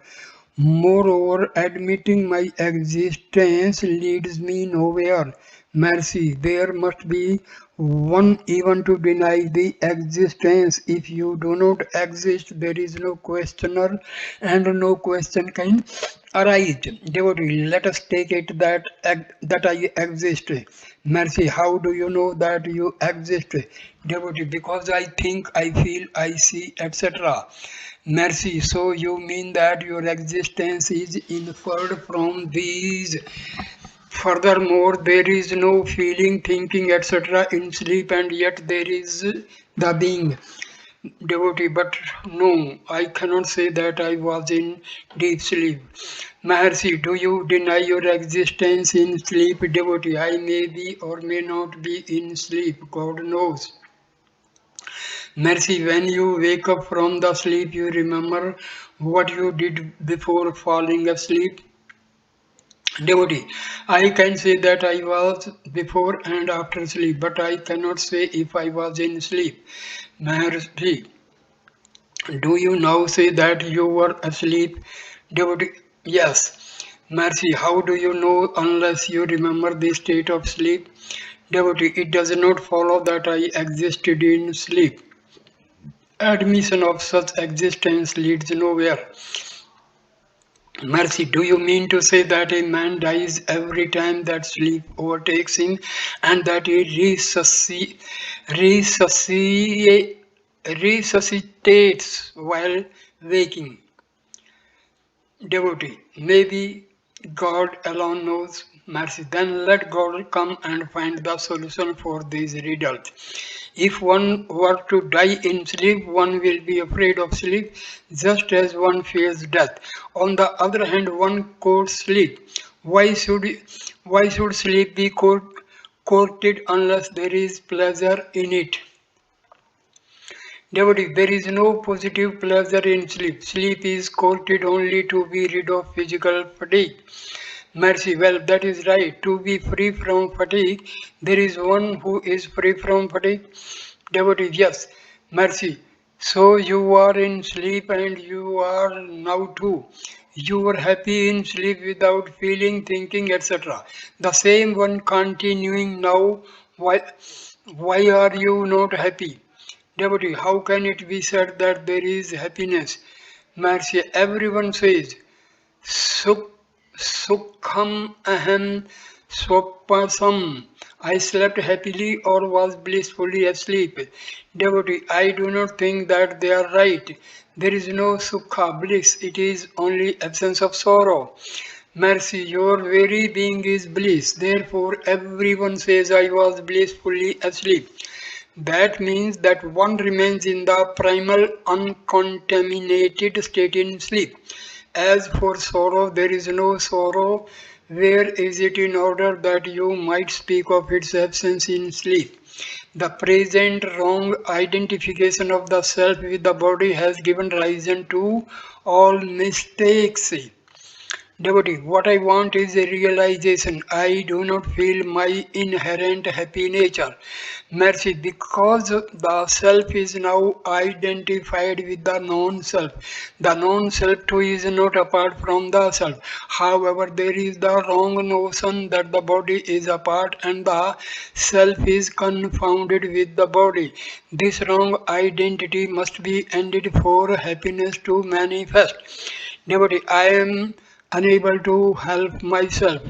Moreover, admitting my existence leads me nowhere. Mercy, there must be one even to deny the existence. If you do not exist, there is no questioner and no question can arise. Devotee, let us take it that I exist. Mercy, how do you know that you exist? Devotee, because I think, I feel, I see, etc. Mercy, so you mean that your existence is inferred from these. Furthermore, there is no feeling, thinking, etc. in sleep, and yet there is the being. Devotee, but no, I cannot say that I was in deep sleep. Maharshi, do you deny your existence in sleep? Devotee, I may be or may not be in sleep. God knows. Mercy, when you wake up from the sleep, you remember what you did before falling asleep. Devotee, I can say that I was before and after sleep, but I cannot say if I was in sleep. Maharshi, do you now say that you were asleep? Devotee, yes. Mercy, how do you know unless you remember the state of sleep? Devotee, it does not follow that I existed in sleep. Admission of such existence leads nowhere. Mercy, do you mean to say that a man dies every time that sleep overtakes him and that he resuscitates while waking? Devotee, maybe God alone knows. Mercy, then let God come and find the solution for these riddles. If one were to die in sleep, one will be afraid of sleep, just as one fears death. On the other hand, one courts sleep. Why should why should sleep be courted unless there is pleasure in it? Devotee, there is no positive pleasure in sleep. Sleep is courted only to be rid of physical fatigue. Mercy, well, that is right. To be free from fatigue, there is one who is free from fatigue. Devotee, yes. Mercy, so you are in sleep and you are now too. You were happy in sleep without feeling, thinking, etc. The same one continuing now. Why are you not happy? Devotee, how can it be said that there is happiness? Mercy, everyone says, Suk, Sukham aham swapasam. I slept happily or was blissfully asleep. Devotee, I do not think that they are right. There is no sukha, bliss. It is only absence of sorrow. Mercy, your very being is bliss. Therefore, everyone says I was blissfully asleep. That means that one remains in the primal uncontaminated state in sleep. As for sorrow, there is no sorrow. Where is it in order that you might speak of its absence in sleep? The present wrong identification of the self with the body has given rise to all mistakes. Devotee, what I want is a realization. I do not feel my inherent happy nature. Mercy, because the self is now identified with the non-self. The non-self too is not apart from the self. However, there is the wrong notion that the body is apart and the self is confounded with the body. This wrong identity must be ended for happiness to manifest. Devotee, I am unable to help myself.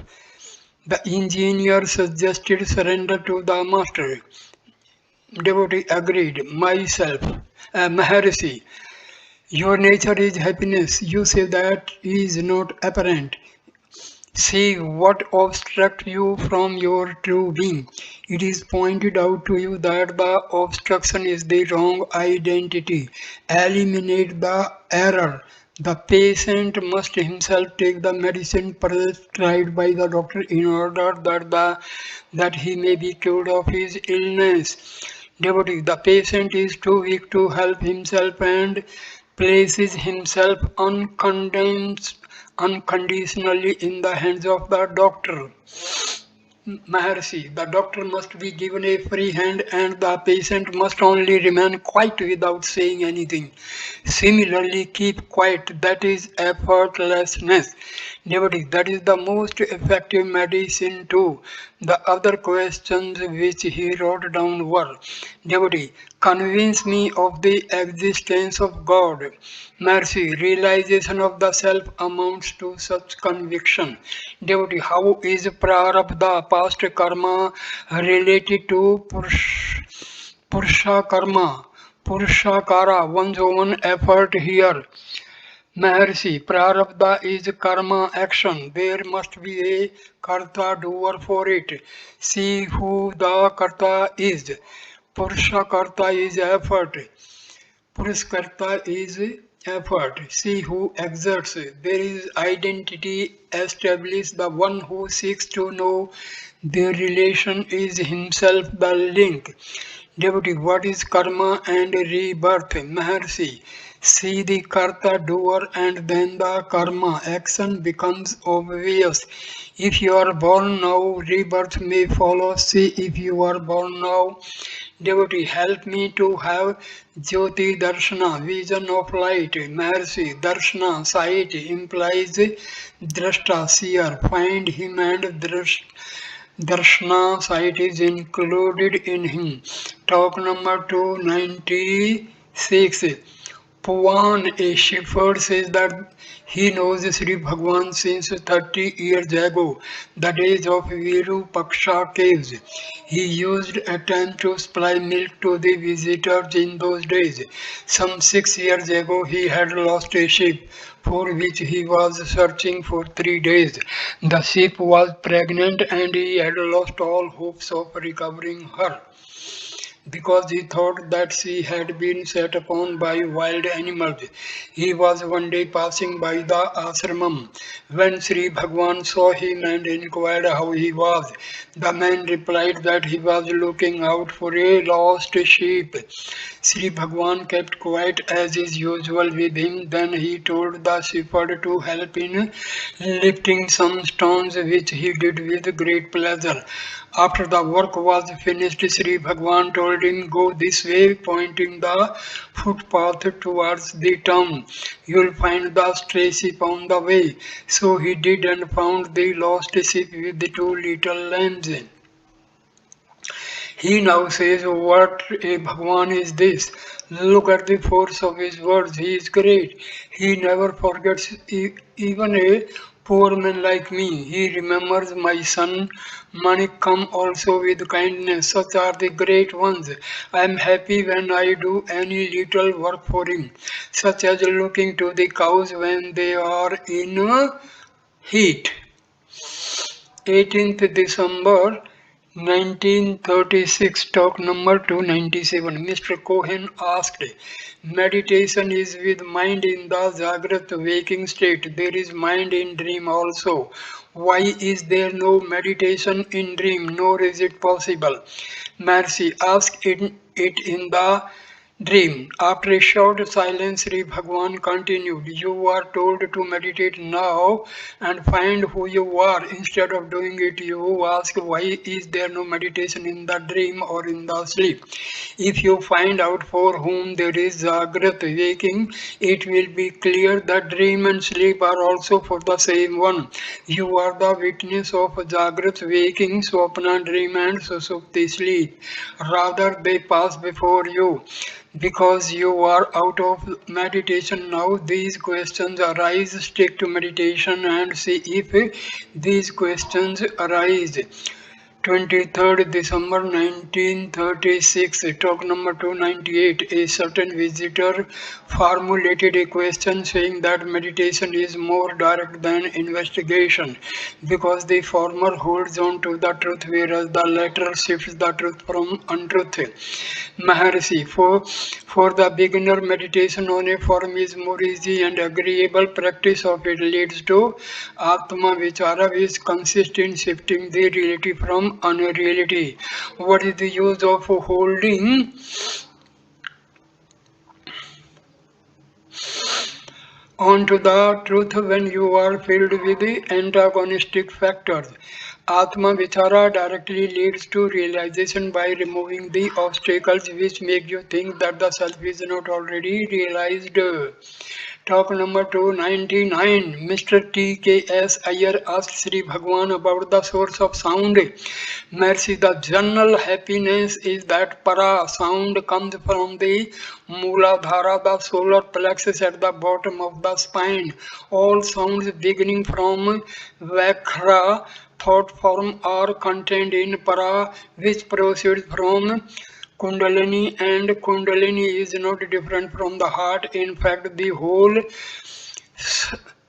The engineer suggested surrender to the master. Devotee agreed. Myself, Maharshi, your nature is happiness. You say that is not apparent. See what obstructs you from your true being. It is pointed out to you that the obstruction is the wrong identity. Eliminate the error. The patient must himself take the medicine prescribed by the doctor in order that he may be cured of his illness. Devotee, the patient is too weak to help himself and places himself unconditionally in the hands of the doctor. Maharshi, the doctor must be given a free hand and the patient must only remain quiet without saying anything. Similarly, keep quiet, that is effortlessness. Devotee, that is the most effective medicine too. The other questions which he wrote down were, Devotee, convince me of the existence of God. Mercy, realization of the self amounts to such conviction. Devotee, how is prarabdha, past karma, related to purusha karma, purushakara, one's own effort here? Maharshi, prarabdha is karma action. There must be a karta doer for it. See who the karta is. Purusha karta is effort. Puruskarta is effort. See who exerts. There is identity established. The one who seeks to know their relation is himself the link. Devotee, what is karma and rebirth? Maharshi, see the karta doer and then the karma action becomes obvious. If you are born now, rebirth may follow. See if you are born now. Devotee, help me to have Jyoti Darshana, vision of light. Maharshi, Darshana, sight implies Drashta, seer. Find him and Darshana, sight is included in him. Talk number 296. Puan, a shepherd, says that he knows Sri Bhagwan since 30 years ago, the days of Virupaksha caves. He used a time to supply milk to the visitors in those days. Some 6 years ago, he had lost a sheep for which he was searching for 3 days. The sheep was pregnant and he had lost all hopes of recovering her because he thought that she had been set upon by wild animals. He was one day passing by the ashramam when Sri Bhagwan saw him and inquired how he was. The man replied that he was looking out for a lost sheep. Sri Bhagwan kept quiet as is usual with him. Then he told the shepherd to help in lifting some stones, which he did with great pleasure. After the work was finished, Sri Bhagwan told him, go this way, pointing the footpath towards the town. You'll find the stray sheep on the way. So he did and found the lost sheep with the two little lambs. He now says, what a Bhagwan is this? Look at the force of his words. He is great. He never forgets even a poor man like me. He remembers my son Manik come also with kindness. Such are the great ones. I am happy when I do any little work for him, such as looking to the cows when they are in heat. 18th December 1936, talk number 297. Mr. Cohen asked, meditation is with mind in the Jagrat waking state. There is mind in dream also. Why is there no meditation in dream, nor is it possible? Mercy, ask it in the dream. After a short silence, Sri Bhagwan continued, you are told to meditate now and find who you are. Instead of doing it, you ask, why is there no meditation in the dream or in the sleep? If you find out for whom there is Jagrat waking, it will be clear that dream and sleep are also for the same one. You are the witness of Jagrat waking, Swapna dream and Susupti sleep. Rather, they pass before you. Because you are out of meditation now, these questions arise. Stick to meditation and see if these questions arise. 23rd December 1936, talk number 298. A certain visitor formulated a question saying that meditation is more direct than investigation because the former holds on to the truth whereas the latter shifts the truth from untruth. Maharshi, for the beginner, meditation on a form is more easy and agreeable. Practice of it leads to Atma Vichara, which consists in shifting the reality from unreality. What is the use of holding on to the truth when you are filled with the antagonistic factors? Atma Vichara directly leads to realization by removing the obstacles which make you think that the self is not already realized. Talk number 299. Mr. T.K.S. Iyer asked Sri Bhagwan about the source of sound. Mercy, the general happiness is that para sound comes from the Mooladhara, the solar plexus at the bottom of the spine. All sounds beginning from Vakhra thought form are contained in para, which proceeds from Kundalini, and Kundalini is not different from the heart. In fact, the whole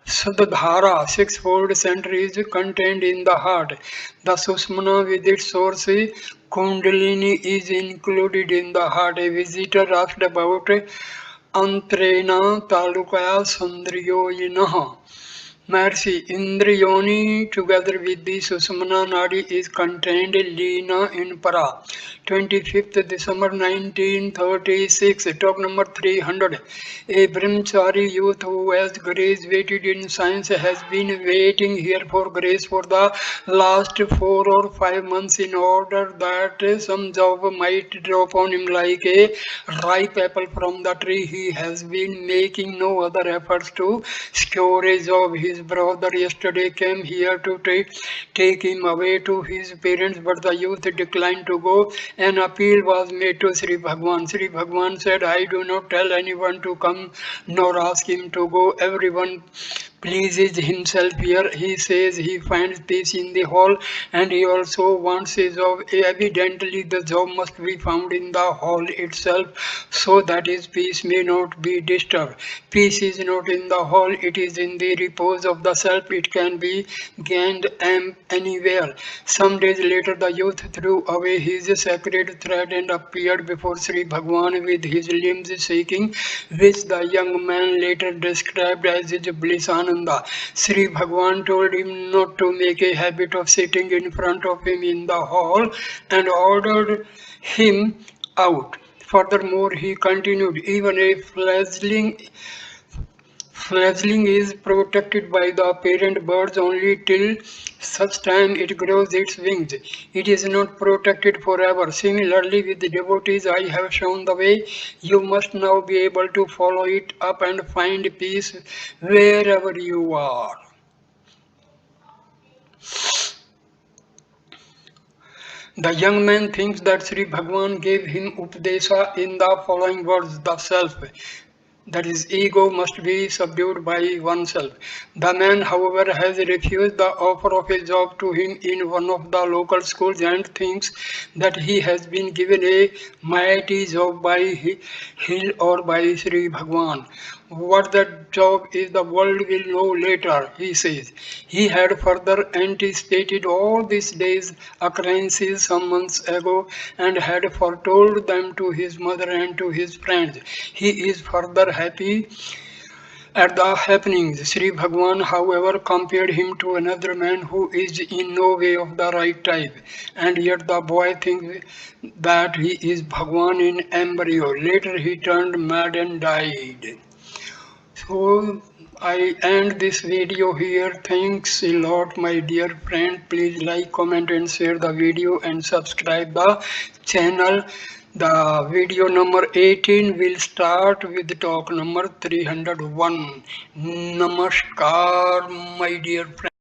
Sadhara, sixfold center, is contained in the heart. The Susmana with its source Kundalini is included in the heart. A visitor asked about Antrena Talukaya Sandriyoyinaha. Mercy, Indriyoni together with the Susamana Nadi is contained Lina in Para. 25th December 1936, talk number 300. A Brahmachari youth who has graduated in science has been waiting here for grace for the last 4 or 5 months in order that some job might drop on him like a ripe apple from the tree. He has been making no other efforts to secure a job. His brother yesterday came here to take him away to his parents, but the youth declined to go. An appeal was made to Sri Bhagwan. Sri Bhagwan said, I do not tell anyone to come nor ask him to go. Everyone pleases himself here. He says he finds peace in the hall and he also wants a job. Evidently, the job must be found in the hall itself so that his peace may not be disturbed. Peace is not in the hall, it is in the repose of the self. It can be gained anywhere. Some days later, the youth threw away his sacred thread and appeared before Sri Bhagwan with his limbs shaking, which the young man later described as his bliss ananda. Sri Bhagwan told him not to make a habit of sitting in front of him in the hall and ordered him out. Furthermore, he continued, even a fledgling is protected by the parent birds only till such time it grows its wings. It is not protected forever. Similarly, with the devotees I have shown the way, you must now be able to follow it up and find peace wherever you are. The young man thinks that Sri Bhagwan gave him Upadesha in the following words: the self, that is, ego, must be subdued by oneself. The man, however, has refused the offer of a job to him in one of the local schools and thinks that he has been given a mighty job by Hill or by Sri Bhagwan. What that job is, the world will know later, he says. He had further anticipated all these days' occurrences some months ago and had foretold them to his mother and to his friends. He is further happy at the happenings. Sri Bhagwan, however, compared him to another man who is in no way of the right type, and yet the boy thinks that he is Bhagwan in embryo. Later he turned mad and died. So I end this video here. Thanks a lot, my dear friend. Please like, comment and share the video and subscribe the channel. The video number 18 will start with talk number 301. Namaskar, my dear friend.